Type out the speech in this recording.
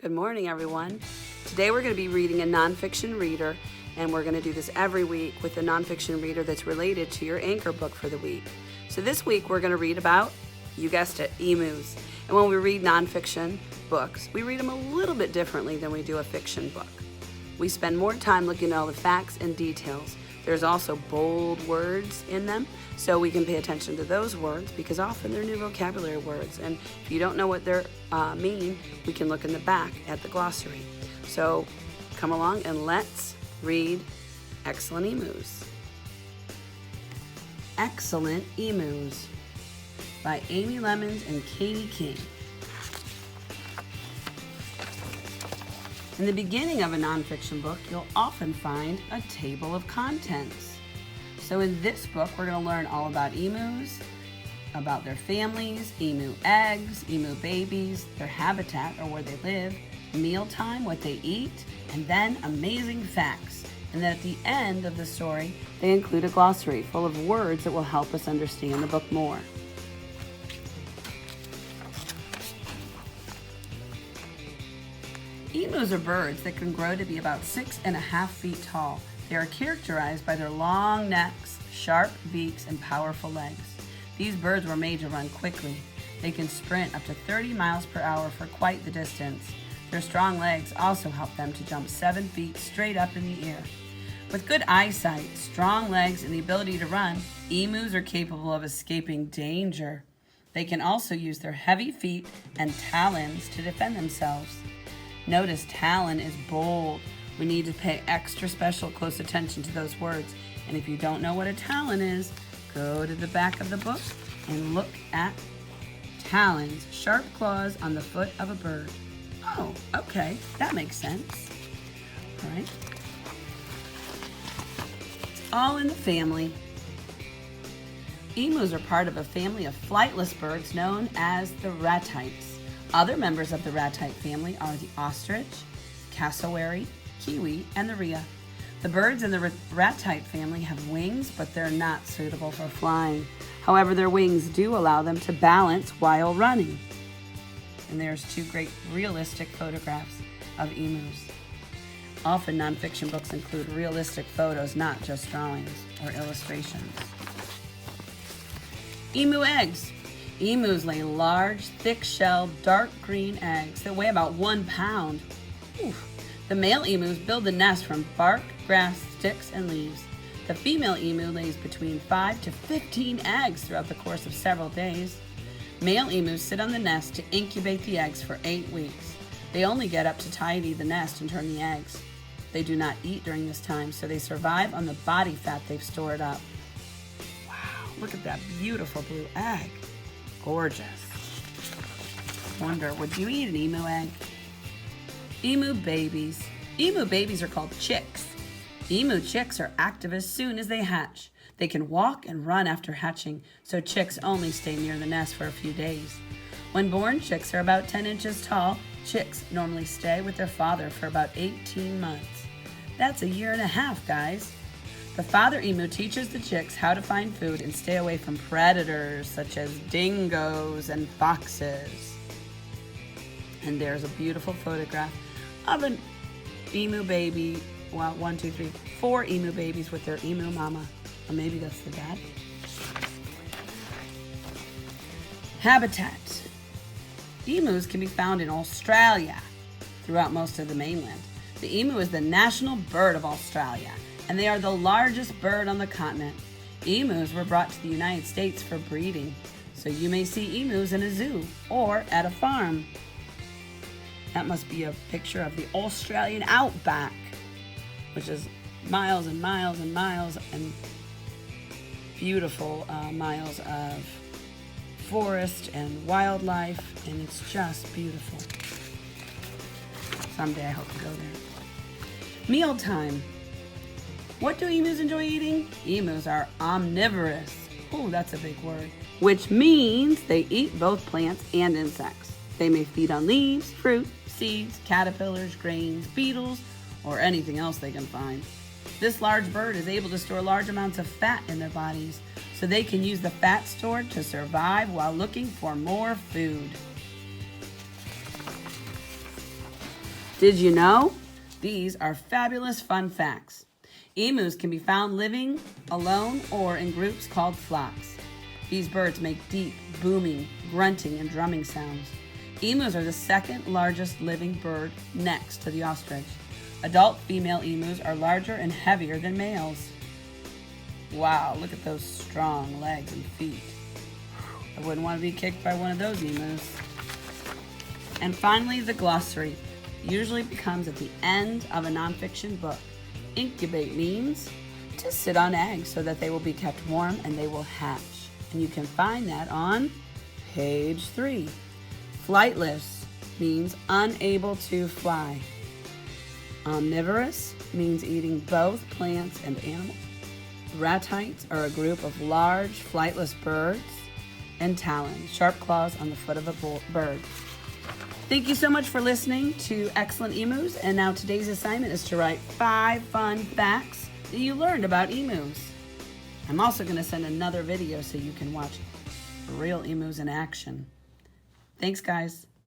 Good morning, everyone. Today we're going to be reading a nonfiction reader, and we're going to do this every week with a nonfiction reader that's related to your anchor book for the week. So this week we're going to read about, you guessed it, emus. And when we read nonfiction books, we read them a little bit differently than we do a fiction book. We spend more time looking at all the facts and details. There's also bold words in them, so we can pay attention to those words because often they're new vocabulary words. And if you don't know what they mean, we can look in the back at the glossary. So come along and let's read Excellent Emus. Excellent Emus by Amy Lemons and Katie King. In the beginning of a nonfiction book, you'll often find a table of contents. So in this book, we're going to learn all about emus, about their families, emu eggs, emu babies, their habitat or where they live, mealtime, what they eat, and then amazing facts. And then at the end of the story, they include a glossary full of words that will help us understand the book more. Emus are birds that can grow to be about 6.5 feet tall. They are characterized by their long necks, sharp beaks, and powerful legs. These birds were made to run quickly. They can sprint up to 30 miles per hour for quite the distance. Their strong legs also help them to jump 7 feet straight up in the air. With good eyesight, strong legs, and the ability to run, emus are capable of escaping danger. They can also use their heavy feet and talons to defend themselves. Notice talon is bold. We need to pay extra special close attention to those words. And if you don't know what a talon is, go to the back of the book and look at talons, sharp claws on the foot of a bird. Oh, okay, that makes sense. All right. It's all in the family. Emus are part of a family of flightless birds known as the ratites. Other members of the ratite family are the ostrich, cassowary, kiwi, and the rhea. The birds in the ratite family have wings, but they're not suitable for flying. However, their wings do allow them to balance while running. And there's two great realistic photographs of emus. Often nonfiction books include realistic photos, not just drawings or illustrations. Emu eggs. Emus lay large, thick-shelled, dark green eggs that weigh about 1 pound. Oof. The male emus build the nest from bark, grass, sticks, and leaves. The female emu lays between 5 to 15 eggs throughout the course of several days. Male emus sit on the nest to incubate the eggs for 8 weeks. They only get up to tidy the nest and turn the eggs. They do not eat during this time, so they survive on the body fat they've stored up. Wow, look at that beautiful blue egg. Gorgeous. Wonder, would you eat an emu egg? Emu babies. Emu babies are called chicks. Emu chicks are active as soon as they hatch. They can walk and run after hatching, so chicks only stay near the nest for a few days. When born chicks are about 10 inches tall, chicks normally stay with their father for about 18 months. That's a year and a half, guys. The father emu teaches the chicks how to find food and stay away from predators such as dingoes and foxes. And there's a beautiful photograph of an emu baby. Well, 4 emu babies with their emu mama. Or maybe that's the dad. Habitat. Emus can be found in Australia throughout most of the mainland. The emu is the national bird of Australia, and they are the largest bird on the continent. Emus were brought to the United States for breeding, so you may see emus in a zoo or at a farm. That must be a picture of the Australian outback, which is miles and miles and miles and beautiful miles of forest and wildlife, and it's just beautiful. Someday I hope to go there. Mealtime. What do emus enjoy eating? Emus are omnivorous. Oh, that's a big word. Which means they eat both plants and insects. They may feed on leaves, fruit, seeds, caterpillars, grains, beetles, or anything else they can find. This large bird is able to store large amounts of fat in their bodies, so they can use the fat stored to survive while looking for more food. Did you know? These are fabulous fun facts. Emus can be found living alone or in groups called flocks. These birds make deep, booming, grunting, and drumming sounds. Emus are the second largest living bird next to the ostrich. Adult female emus are larger and heavier than males. Wow, look at those strong legs and feet. I wouldn't want to be kicked by one of those emus. And finally, the glossary usually becomes at the end of a nonfiction book. Incubate means to sit on eggs so that they will be kept warm and they will hatch. And you can find that on page 3. Flightless means unable to fly. Omnivorous means eating both plants and animals. Ratites are a group of large flightless birds, and talons, sharp claws on the foot of a bird. Thank you so much for listening to Excellent Emus, and now today's assignment is to write 5 fun facts that you learned about emus. I'm also going to send another video so you can watch real emus in action. Thanks, guys.